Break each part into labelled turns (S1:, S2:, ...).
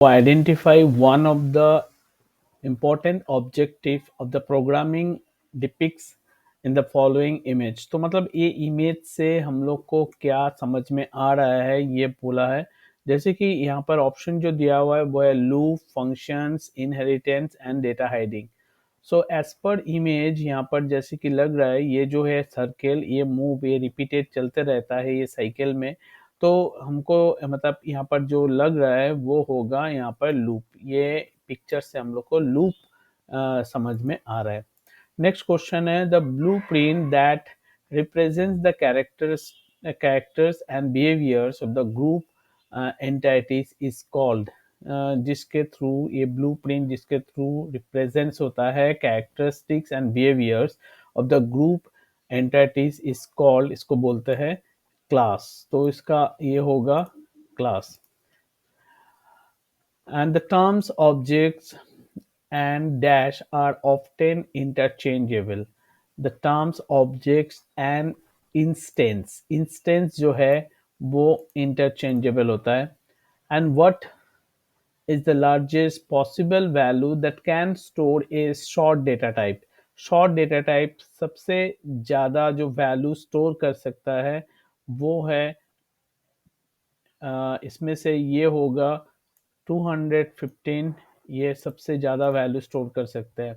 S1: Identify one of the important objective of the programming depicts in the following image। तो मतलब ये image से हम लोग को क्या समझ में आ रहा है ये बोला है। जैसे कि यहाँ पर ऑप्शन जो दिया हुआ है वो है loop, functions, inheritance and data hiding. So as per image यहाँ पर जैसे कि लग रहा है ये जो है सर्कल, ये मूव, ये रिपीटेड चलते रहता है ये साइकिल में। तो हमको मतलब यहाँ पर जो लग रहा है वो होगा यहाँ पर लूप। ये पिक्चर से हम लोग को लूप समझ में आ रहा है। नेक्स्ट क्वेश्चन है the blue print that represents the characters and behaviours of the group entities is called. जिसके थ्रू ये ब्लू प्रिंट जिसके थ्रू रिप्रेजेंट्स होता है characteristics and behaviours of the group entities is called, इसको बोलते हैं class. तो इसका ये होगा class. And the terms objects and dash are often interchangeable. The terms objects and instance जो है वो interchangeable होता है। And what is the largest possible value that can store a short data type? Short data type सबसे ज़्यादा जो value store कर सकता है वो है इसमें से ये होगा 215। ये सबसे ज़्यादा वैल्यू स्टोर कर सकते हैं।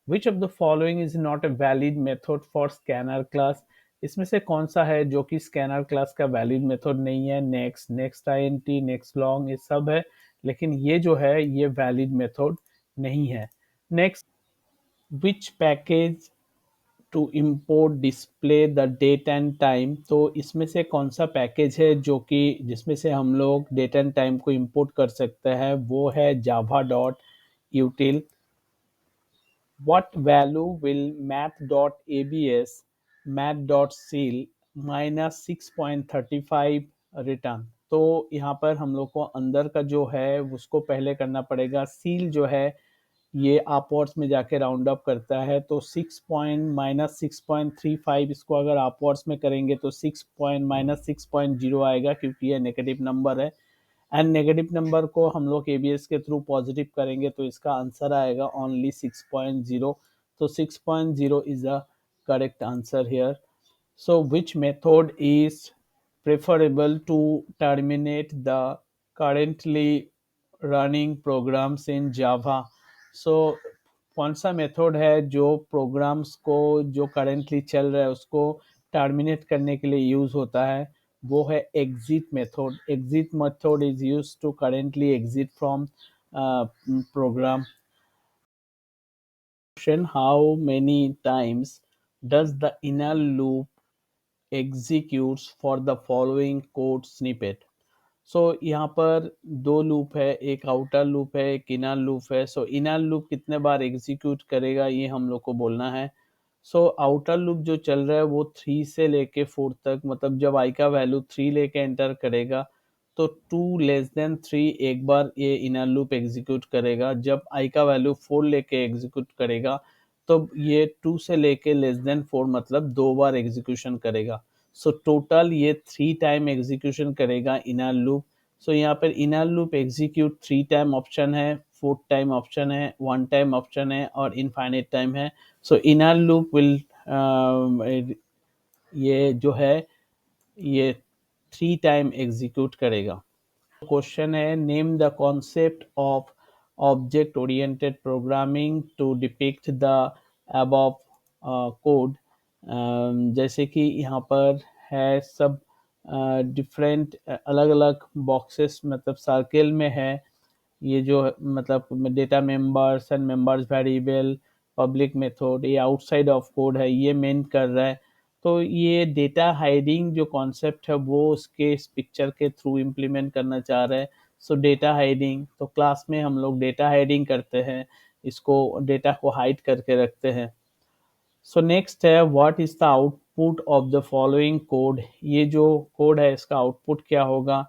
S1: Which of the following is not a valid method for scanner class. इसमें से कौन सा है जो कि स्कैनर क्लास का वैलिड मेथड नहीं है। Next, next INT, next long, ये सब है, लेकिन ये जो है ये वैलिड मेथड नहीं है। Next, which package to import display the date and time. तो इसमें से कौन सा पैकेज है जो कि जिसमें से हम लोग डेट एंड टाइम को इम्पोर्ट कर सकते हैं, वो है Java dot util। what value will math.abs math.seal minus 6.35 return. तो यहाँ पर हम लोग को अंदर का जो है उसको पहले करना पड़ेगा। सील जो है ये अपवर्ड्स में जाके राउंड अप करता है, तो 6.-6.35 इसको अगर अपवर्ड्स में करेंगे तो 6.-6.0 आएगा, क्योंकि ये नेगेटिव नंबर है। एंड नेगेटिव नंबर को हम लोग एबीएस के थ्रू पॉजिटिव करेंगे तो इसका आंसर आएगा ओनली 6.0। तो 6.0 is the correct answer here. So which method is preferable to terminate the currently running programs in Java? So कौन सा मेथड है जो प्रोग्राम्स को जो करेंटली चल रहा है उसको टर्मिनेट करने के लिए यूज होता है, वो है exit method. Exit method is use to currently exit from program. How many times does the inner loop executes for the following code snippet? सो यहाँ पर दो लूप है, एक आउटर लूप है, एक इनर लूप है। सो इनर लूप कितने बार execute करेगा ये हम लोग को बोलना है। सो आउटर लूप जो चल रहा है वो 3 से लेके 4 तक, मतलब जब आई का वैल्यू 3 लेके एंटर करेगा तो 2 लेस देन 3 एक बार ये इनर लूप एग्जीक्यूट करेगा। जब आई का वैल्यू 4 लेके एग्जीक्यूट करेगा तो ये 2 से लेके लेस देन 4 मतलब 2 बार एग्जीक्यूशन करेगा। सो टोटल ये 3 टाइम एग्जीक्यूशन करेगा इनर लूप। सो यहाँ पर inner loop execute 3 time option है, 4 टाइम ऑप्शन है, 1 टाइम ऑप्शन है और इनफाइनाइट टाइम है। सो इनर लूप विल ये जो है ये 3 टाइम एग्जीक्यूट करेगा। क्वेश्चन है name the concept of object oriented programming to depict the above code. जैसे कि यहाँ पर है सब डिफरेंट अलग अलग बॉक्सेस, मतलब सर्किल में है ये जो मतलब data members and members variable, public method, ये आउटसाइड ऑफ कोड है, ये मेन कर रहा है। तो ये डेटा हाइडिंग जो कॉन्सेप्ट है वो उसके इस पिक्चर के थ्रू इम्प्लीमेंट करना चाह रहे हैं। सो डेटा हाइडिंग, तो क्लास में हम लोग डेटा हाइडिंग करते हैं, इसको डेटा को हाइड करके रखते हैं। सो नेक्स्ट है what is the output of the following code. ये जो कोड है इसका आउटपुट क्या होगा।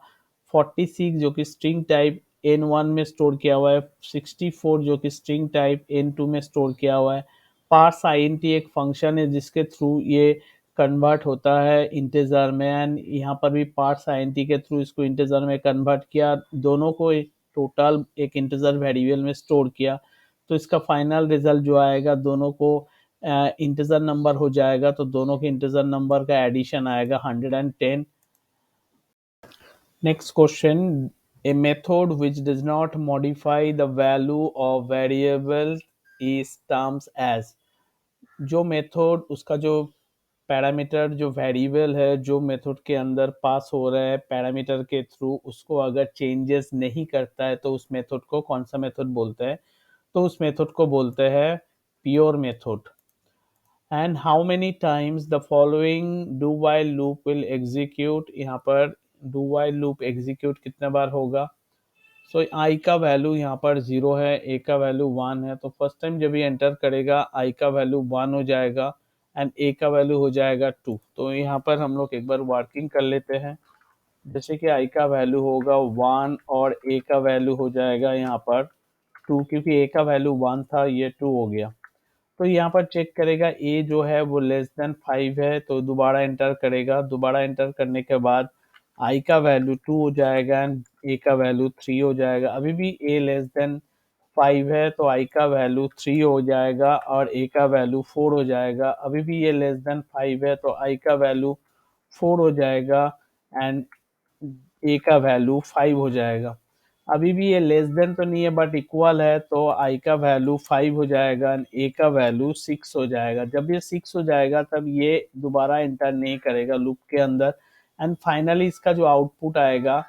S1: 46 जो कि स्ट्रिंग टाइप N1 में स्टोर किया हुआ है, 64 जो कि स्ट्रिंग टाइप N2 में स्टोर किया हुआ है। पार्स आईएनटी एक फंक्शन है जिसके थ्रू ये कन्वर्ट होता है इंटीजर में, एंड यहाँ पर भी पार्स आईएनटी के थ्रू इसको इंटीजर में कन्वर्ट किया। दोनों को टोटल एक इंटीजर वेरिएबल में स्टोर किया, तो इसका फाइनल रिजल्ट जो आएगा दोनों को इंटीजर नंबर हो जाएगा, तो दोनों के इंटीजर नंबर का एडिशन आएगा 110. Next question, a method which does not modify the value of variable is terms as. जो मेथड उसका जो पैरामीटर जो वेरिएबल है जो मेथड के अंदर पास हो रहा है पैरामीटर के थ्रू, उसको अगर चेंजेस नहीं करता है तो उस मेथड को कौन सा मेथड बोलते हैं, तो उस मेथड को बोलते हैं pure method. And how many times the following do while loop will execute. यहाँ पर डू वाइल लूप एग्जीक्यूट कितने बार होगा. सो आई का वैल्यू यहाँ पर 0 है, ए का वैल्यू 1 है, तो फर्स्ट टाइम जब ये एंटर करेगा आई का वैल्यू 1 हो जाएगा एंड ए का वैल्यू हो जाएगा 2. तो यहाँ पर हम लोग एक बार वर्किंग कर लेते हैं. जैसे कि आई का वैल्यू होगा 1 और ए का वैल्यू हो जाएगा यहाँ पर 2, क्योंकि ए का वैल्यू 1 था, ये 2 हो गया. तो यहाँ पर चेक करेगा ए जो है वो लेस देन 5 है, तो दोबारा एंटर करेगा. दोबारा एंटर करने के बाद आई का वैल्यू 2 हो जाएगा एंड ए का वैल्यू 3 हो जाएगा. अभी भी ए लेस देन 5 है, तो आई का वैल्यू 3 हो जाएगा और ए का वैल्यू 4 हो जाएगा. अभी भी ये लेस देन 5 है, तो आई का वैल्यू 4 हो जाएगा एंड ए का वैल्यू 5 हो जाएगा. अभी भी ये लेस देन तो नहीं है बट इक्वल है, तो आई का वैल्यू 5 हो जाएगा एंड ए का वैल्यू 6 हो जाएगा. जब ये 6 हो जाएगा तब ये दोबारा एंटर नहीं करेगा लूप के अंदर एंड फाइनली इसका जो आउटपुट आएगा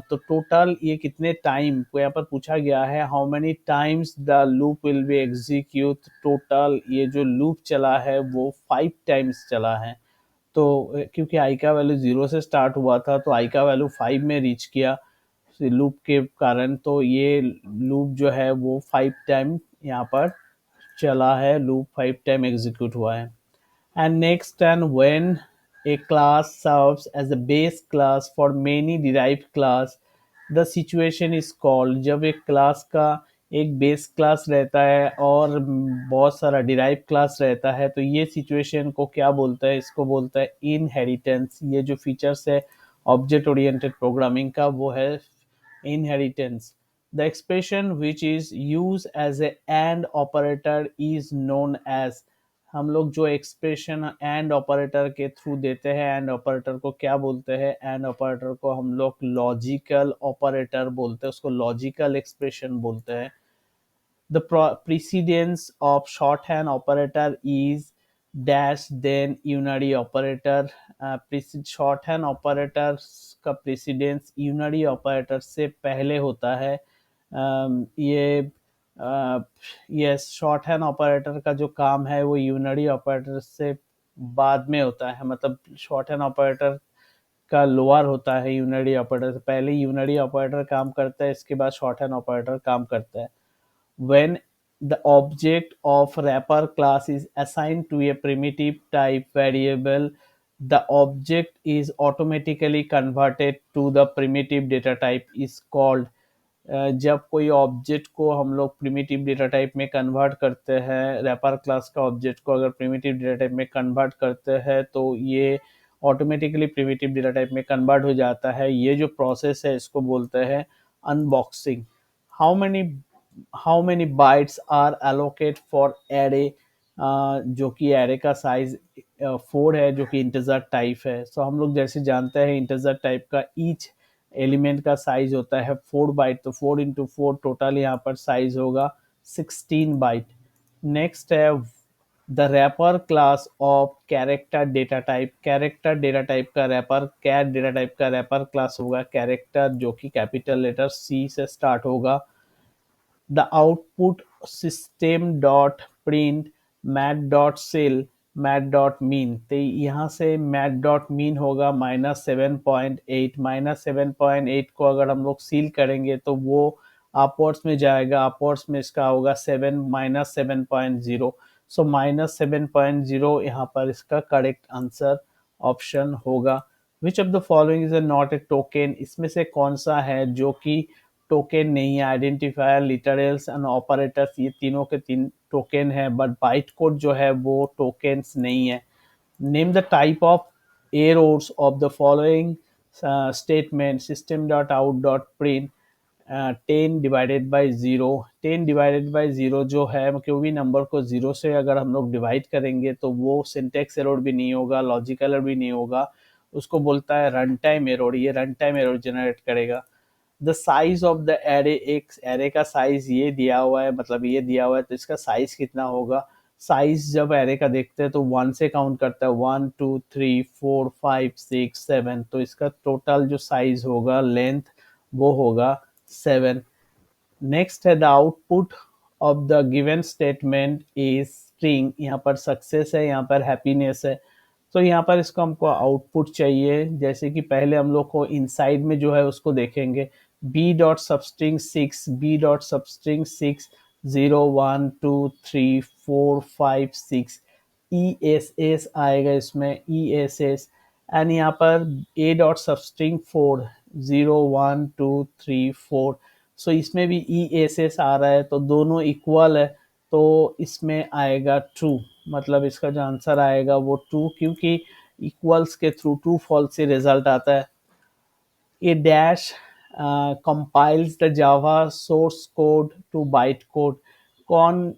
S1: तो टोटल ये कितने टाइम को यहाँ पर पूछा गया है, how many times the loop will be execute. Total ये जो लूप चला है वो 5 टाइम्स चला है. तो क्योंकि आई का वैल्यू 0 से स्टार्ट हुआ था तो आई का वैल्यू 5 में रीच किया लूप के कारण, तो ये लूप जो है वो 5 टाइम यहाँ पर चला है, लूप 5 टाइम एग्जीक्यूट हुआ है. And next, and when a class serves as a base class for many derived class, the situation is called. जब एक क्लास का एक बेस क्लास रहता है और बहुत सारा डिराइव क्लास रहता है, तो ये सिचुएशन को क्या बोलता है, इसको बोलता है इनहेरिटेंस. ये जो फीचर्स है ऑब्जेक्ट ओरिएंटेड प्रोग्रामिंग का वो है inheritance. The expression which is used as a AND operator is known as. हम लोग जो एक्सप्रेशन एंड ऑपरेटर के थ्रू देते हैं, एंड ऑपरेटर को क्या बोलते हैं, एंड ऑपरेटर को हम लोग लॉजिकल ऑपरेटर बोलते हैं, उसको लॉजिकल एक्सप्रेशन बोलते हैं. The precedence of shorthand operator is dash then unary operator. Shorthand operator का प्रेसिडेंस यूनरी ऑपरेटर से पहले होता है. ये यस शॉर्टहैंड ऑपरेटर का जो काम है वो यूनरी ऑपरेटर से बाद में होता है. मतलब शॉर्टहैंड ऑपरेटर का लोअर होता है यूनरी ऑपरेटर से पहले. यूनरी ऑपरेटर काम करता है, इसके बाद शॉर्टहैंड ऑपरेटर काम करता है. When the object of wrapper class is assigned to a primitive type variable, the object is automatically converted to the primitive data type is called. जब कोई ऑब्जेक्ट को हम लोग प्रिमिटिव डेटा टाइप में convert करते हैं, रैपर क्लास का object को अगर प्रिमिटिव डेटा टाइप में कन्वर्ट करते हैं तो ये ऑटोमेटिकली प्रिमिटिव डेटा टाइप में कन्वर्ट हो जाता है. ये जो प्रोसेस है इसको बोलते हैं unboxing. How many how many bytes are allocate for array, जो कि एरे का साइज 4 है, जो कि इंटीजर टाइप है. सो हम लोग जैसे जानते हैं इंटीजर टाइप का ईच एलिमेंट का साइज होता है 4 बाइट, तो 4 इंटू 4 टोटल यहाँ पर साइज होगा 16 बाइट. नेक्स्ट है the wrapper class of character data type. Character data type का रैपर कैर डेटा टाइप का रैपर क्लास होगा कैरेक्टर, जो कि कैपिटल लेटर सी से स्टार्ट होगा. The output system dot print mat dot cell mat dot mean. तो यहाँ से mat dot mean होगा -7.8. -7.8 को अगर हम लोग सील करेंगे तो वो अपवर्ड्स में जाएगा, अपवर्ड्स में इसका होगा 7 -7.0. सो -7.0 यहाँ पर इसका करेक्ट आंसर ऑप्शन होगा. Which of the following is not A token. इसमें से कौन सा है जो कि टोकन नहीं है. आइडेंटिफायर, लिटरल्स एंड ऑपरेटर्स ये तीनों के तीन टोकन है, बट बाइट कोड जो है वो टोकन्स नहीं है. Name the type of errors of the following statement system.out.print. 10/0। 10/0 जो है, कोई भी नंबर को जीरो से अगर हम लोग डिवाइड करेंगे तो वो सिंटेक्स एरर भी नहीं होगा, लॉजिकल एरर भी नहीं होगा, उसको बोलता है रन टाइम एरर। ये रन टाइम एरर जनरेट करेगा। The size of the array, एक एरे का साइज ये दिया हुआ है, मतलब ये दिया हुआ है तो इसका साइज कितना होगा। साइज जब एरे का देखते हैं तो 1 से काउंट करता है, 1 2 3 4 5 6 7, तो इसका टोटल जो साइज होगा, लेंथ, वो होगा 7। नेक्स्ट है the output of the given statement is string. यहाँ पर सक्सेस है, यहाँ पर हैप्पीनेस है। तो यहाँ पर इसको हमको आउटपुट चाहिए। जैसे कि पहले हम लोग को इनसाइड में जो है उसको देखेंगे, b dot substring 6, b dot substring 6, 0 1 2 3 4 5 6, e s s आएगा इसमें, ई एस एस। एंड यहाँ पर ए डॉट सबस्ट्रिंग 4, 0 1 2 3 4। सो इसमें भी ई एस एस आ रहा है, तो दोनों इक्वल है, तो इसमें आएगा ट्रू। मतलब इसका जो आंसर आएगा वो ट्रू, क्योंकि इक्वल्स के थ्रू ट्रू फॉल्स से रिजल्ट आता है। A dash compiles the Java source code to byte code। कौन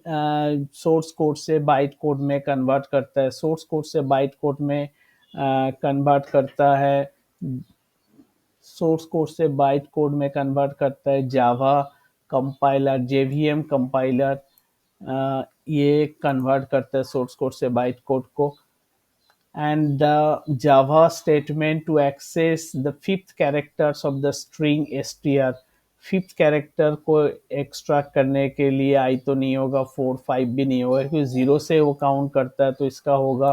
S1: सोर्स कोड से बाइट कोड में कन्वर्ट करता है? सोर्स कोड से बाइट कोड में कन्वर्ट करता है, सोर्स कोड से बाइट कोड में कन्वर्ट करता है जावा कंपाइलर, जेवीएम कंपाइलर। ये कन्वर्ट करता है सोर्स कोड से बाइट कोड को। And the Java statement to access the fifth characters of the string str। Fifth character को एक्सट्रैक्ट करने के लिए आई तो नहीं होगा, 4 5 भी नहीं होगा, क्योंकि जीरो से वो काउंट करता है, तो इसका होगा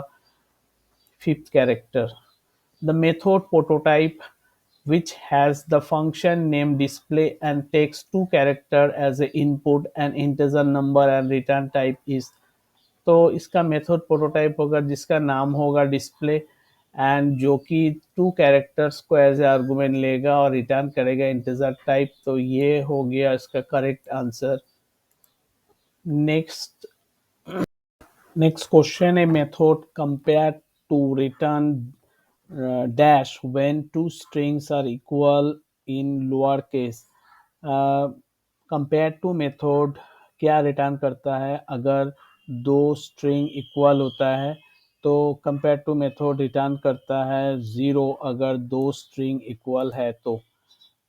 S1: fifth character. The method prototype, which has the function name display and takes two character as a input, an integer number and return type is। तो इसका मेथड प्रोटोटाइप होगा जिसका नाम होगा डिस्प्ले, एंड जो कि 2 कैरेक्टर्स को एज ए आर्गुमेंट लेगा और रिटर्न करेगा इंटीजर टाइप। तो ये हो गया इसका correct answer. Next next question है, method compare to return dash when two strings are equal in lower case। Compare to method क्या रिटर्न करता है अगर दो स्ट्रिंग इक्वल होता है? तो कंपेयर टू मेथड रिटर्न करता है 0 अगर दो स्ट्रिंग इक्वल है तो।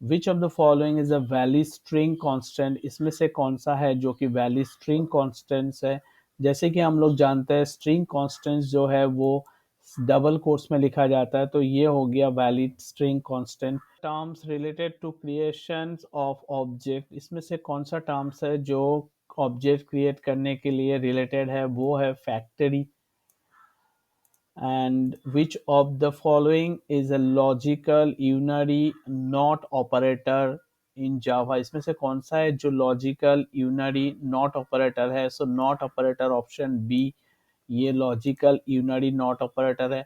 S1: Which of the following is a valid string constant? इसमें से कौन सा है जो कि वैलिड स्ट्रिंग कांस्टेंट्स है? जैसे कि हम लोग जानते हैं स्ट्रिंग कांस्टेंट्स जो है वो डबल कोट्स में लिखा जाता है, तो ये हो गया valid string constant. Terms related to creation of object, इसमें से कौन सा टर्म्स है जो ऑब्जेक्ट क्रिएट करने के लिए रिलेटेड है? वो है factory. And which of the following is a logical unary not operator in Java? इसमें से कौन सा है जो लॉजिकल यूनरी नॉट ऑपरेटर है? So not operator option b, ये लॉजिकल यूनरी नॉट ऑपरेटर है।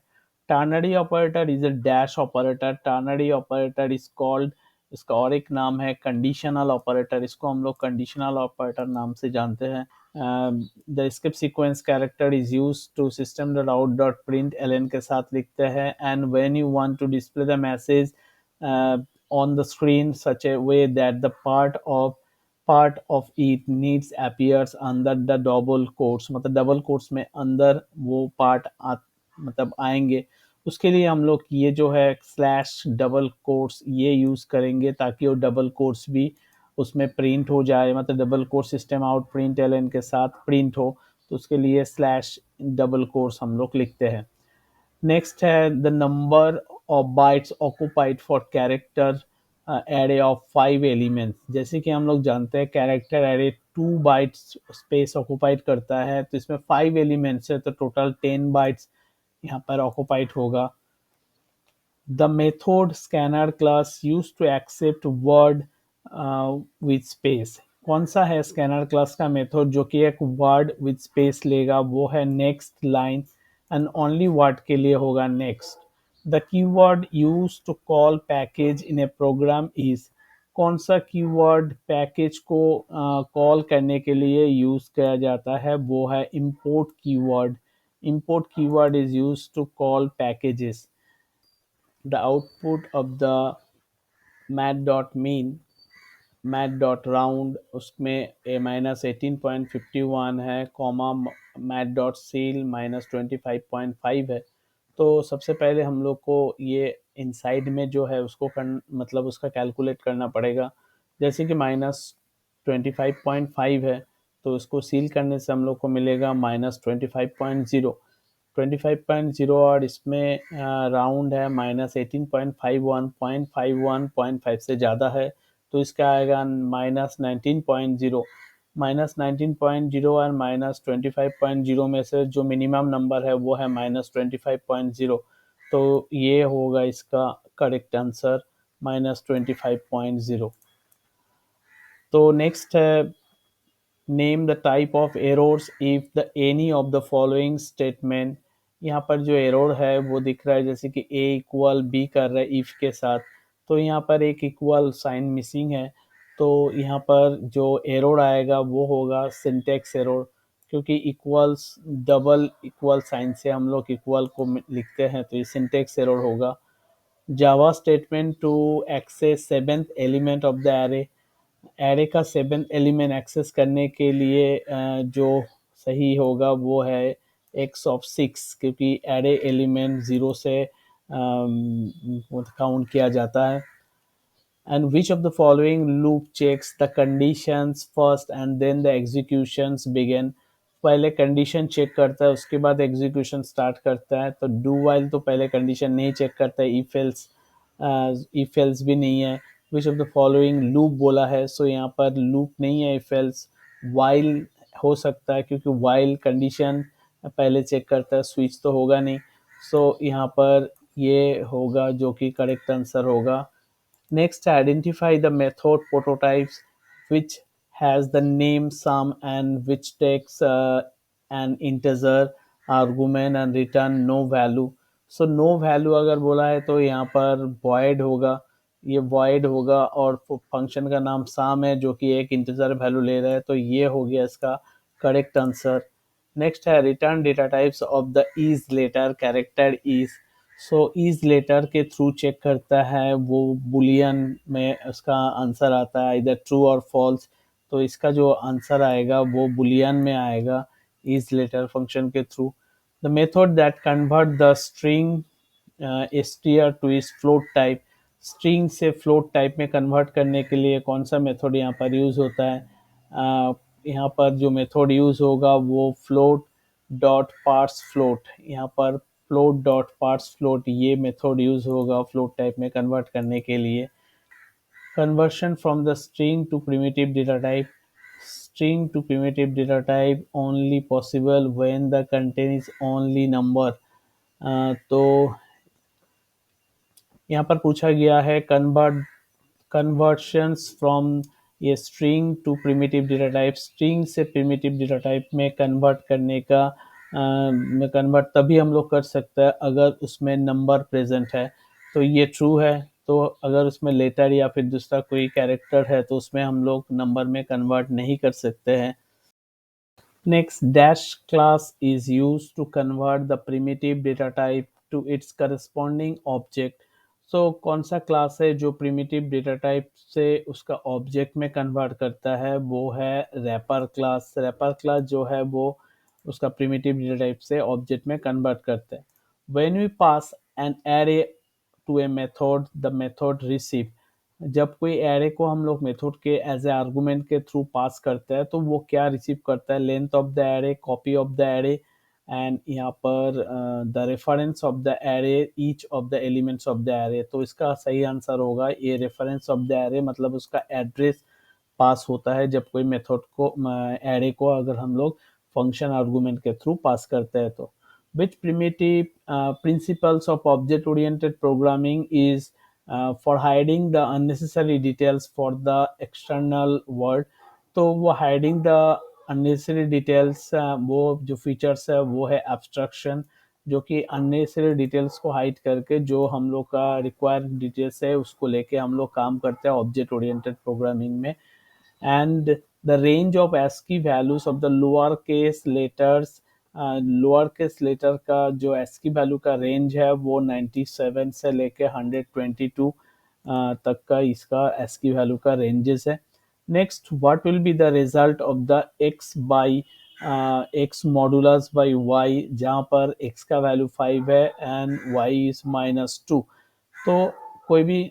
S1: Ternary operator is a dash operator. Ternary operator is called, इसका और एक नाम है कंडीशनल ऑपरेटर, इसको हम लोग कंडीशनल ऑपरेटर नाम से जानते हैं। The script sequence character is use to system dot out dot print L के साथ लिखते हैं। And when you want to display the message on the screen such a way that the part of it needs appears under the double quotes, मतलब double quotes में अंदर वो part मतलब आएंगे, उसके लिए हम लोग ये जो है स्लैश डबल कोट्स ये यूज़ करेंगे ताकि वो डबल कोट्स भी उसमें प्रिंट हो जाए, मतलब double quote system out print L के साथ प्रिंट हो, तो उसके लिए स्लैश डबल कोट्स हम लोग लिखते हैं। नेक्स्ट है the number of bytes occupied for character array of 5 elements. जैसे कि हम लोग जानते हैं character array 2 bytes space occupied करता है, तो इसमें 5 एलिमेंट्स है, तो टोटल 10 बाइट्स यहाँ पर ऑक्यूपाइड होगा। The method scanner class used to accept word with space। कौन सा है स्कैनर क्लास का मेथड जो कि एक वर्ड विद स्पेस लेगा? वो है next line, and only word के लिए होगा next. The keyword use to call package in a program is. कौन सा कीवर्ड पैकेज को कॉल करने के लिए यूज किया जाता है? वो है import keyword. import keyword is use to call packages. The output of the mat.mean mat dot round उसमें -18.51 है, कॉमा मैट डॉट सील -25.5 है। तो सबसे पहले हम लोग को ये इनसाइड में जो है उसको मतलब उसका कैलकुलेट करना पड़ेगा। जैसे कि -25.5 है तो उसको सील करने से हम लोग को मिलेगा -25.0। 25.0 और इसमें राउंड है -18.51, 0.51 से ज़्यादा है तो इसका आएगा -19.0। -19.0 और -25.0 में से जो मिनिमम नंबर है वो है -25.0। तो ये होगा इसका करेक्ट आंसर -25.0। तो नेक्स्ट है name the type of errors if the any of the following statement. यहाँ पर जो एरर है वो दिख रहा है जैसे कि ए इक्वल बी कर रहा है इफ के साथ, तो यहाँ पर एक इक्वल साइन मिसिंग है। तो यहाँ पर जो एरर आएगा वो होगा सिंटेक्स एरर, क्योंकि इक्वल्स डबल इक्वल साइन से हम लोग इक्वल को लिखते हैं तो ये सिंटेक्स एरर होगा। Java statement to access seventh element of the array. Array का सेवेंथ एलिमेंट एक्सेस करने के लिए जो सही होगा वो है एक्स ऑफ सिक्स, क्योंकि एरे एलिमेंट ज़ीरो से काउंट किया जाता है। And which of the following loop checks the conditions first and then the executions begin? पहले कंडीशन चेक करता है उसके बाद एग्जीक्यूशन स्टार्ट करता है। तो डू वाइल तो पहले कंडीशन नहीं चेक करता है, इफ एल्स भी नहीं है। Which of the following loop बोला है, सो यहाँ पर लूप नहीं है, इफ एल्स। वाइल हो सकता है क्योंकि वाइल कंडीशन पहले चेक करता है, स्विच तो होगा नहीं। सो यहाँ पर ये होगा जो कि करेक्ट आंसर होगा। Next, identify the method prototypes which has the name sum and which takes an integer argument and return no value. So no value अगर बोला है तो यहाँ पर void होगा, ये void होगा और फंक्शन का नाम sum है जो कि एक integer वैल्यू ले रहा है, तो ये हो गया इसका करेक्ट आंसर। नेक्स्ट है return data types of the is letter character is. So is letter के थ्रू चेक करता है वो बुलियन में उसका आंसर आता है इधर ट्रू और फॉल्स। तो इसका जो आंसर आएगा वो बुलियन में आएगा इज लेटर फंक्शन के through. The method that convert the string str two is float type. String से फ्लोट टाइप में कन्वर्ट करने के लिए कौन सा मेथड यहाँ पर यूज होता है? यहाँ पर जो मेथड यूज होगा वो फ्लोट डॉट पार्स फ्लोट, यहाँ पर फ्लोट डॉट पार्स फ्लोट ये मेथड यूज होगा फ्लोट टाइप में कन्वर्ट करने के लिए। Conversion from the string to primitive data type. String to primitive data type only possible when the content is only number. तो यहाँ पर पूछा गया है कन्वर्शंस फ्रॉम ये string to primitive data type. String से प्रिमिटिव डेटा टाइप में convert करने का में कन्वर्ट तभी हम लोग कर सकते हैं अगर उसमें नंबर प्रेजेंट है, तो ये ट्रू है। तो अगर उसमें लेटर या फिर दूसरा कोई कैरेक्टर है तो उसमें हम लोग नंबर में कन्वर्ट नहीं कर सकते हैं। Next, dash class is used to convert the primitive data type to its corresponding object. So कौन सा क्लास है जो primitive data type से उसका object में convert करता है, वो है wrapper class। wrapper class जो है वो उसका primitive data type से object में convert करता है। When we pass an array to a method, the method receive। जब कोई एरे को हम लोग मेथड के एज ए आर्गुमेंट के थ्रू पास करते हैं तो वो क्या रिसीव करता है? Length of the array, copy of the array and यहाँ पर the reference of the array, each of the elements of the array. तो इसका सही आंसर होगा ये रेफरेंस ऑफ द एरे, मतलब उसका एड्रेस पास होता है जब कोई मेथड को एरे को अगर हम लोग फंक्शन आर्गुमेंट के थ्रू पास करते हैं तो। Which primitive principles of object oriented programming is for hiding the unnecessary details for the external world. तो वो हाइडिंग द अननेसेसरी डिटेल्स वो जो फीचर्स है वो है एब्स्ट्रक्शन, जो कि अननेसेसरी डिटेल्स को हाइड करके जो हम लोग का रिक्वायर्ड डिटेल्स है उसको लेके हम लोग काम करते हैं ऑब्जेक्ट ओरिएंटेड प्रोग्रामिंग में। And the range of ASCII values of the lower case letters, lower case letter का जो ASCII वैल्यू का रेंज है वो 97 से लेके 122 तक का इसका ASCII वैल्यू का रेंजेस है। Next, what will be the result of the x by x modulus by y, जहाँ पर x का वैल्यू 5 है एंड y इज -2। तो कोई भी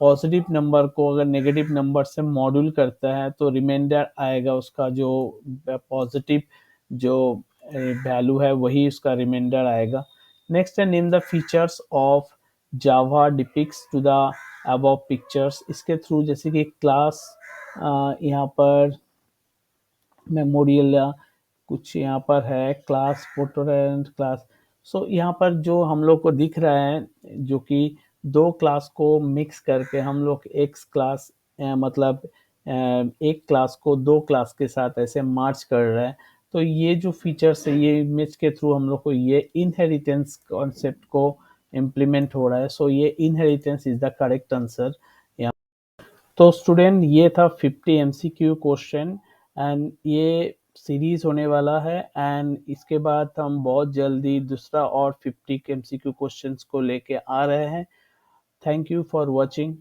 S1: पॉजिटिव नंबर को अगर नेगेटिव नंबर से मॉड्यूल करता है तो रिमाइंडर आएगा उसका, जो पॉजिटिव जो वैल्यू है वही उसका रिमाइंडर आएगा। नेक्स्ट है name the features of Java depicts to the above pictures. इसके थ्रू जैसे कि क्लास, यहाँ पर मेमोरियल या कुछ यहाँ पर है क्लास फोटो क्लास। सो यहाँ पर जो हम लोग को दिख रहा है, जो कि दो क्लास को मिक्स करके हम लोग एक क्लास, मतलब एक क्लास को दो क्लास के साथ ऐसे मार्च कर रहे हैं। तो ये जो फीचर्स है, ये इमेज के थ्रू हम लोग को ये इनहेरिटेंस कॉन्सेप्ट को इम्प्लीमेंट हो रहा है। सो ये inheritance is the correct answer. तो स्टूडेंट ये था 50 एमसीक्यू क्वेश्चन एंड ये सीरीज होने वाला है, एंड इसके बाद हम बहुत जल्दी दूसरा और 50 एमसीक्यू क्वेश्चंस को लेके आ रहे हैं। Thank you for watching.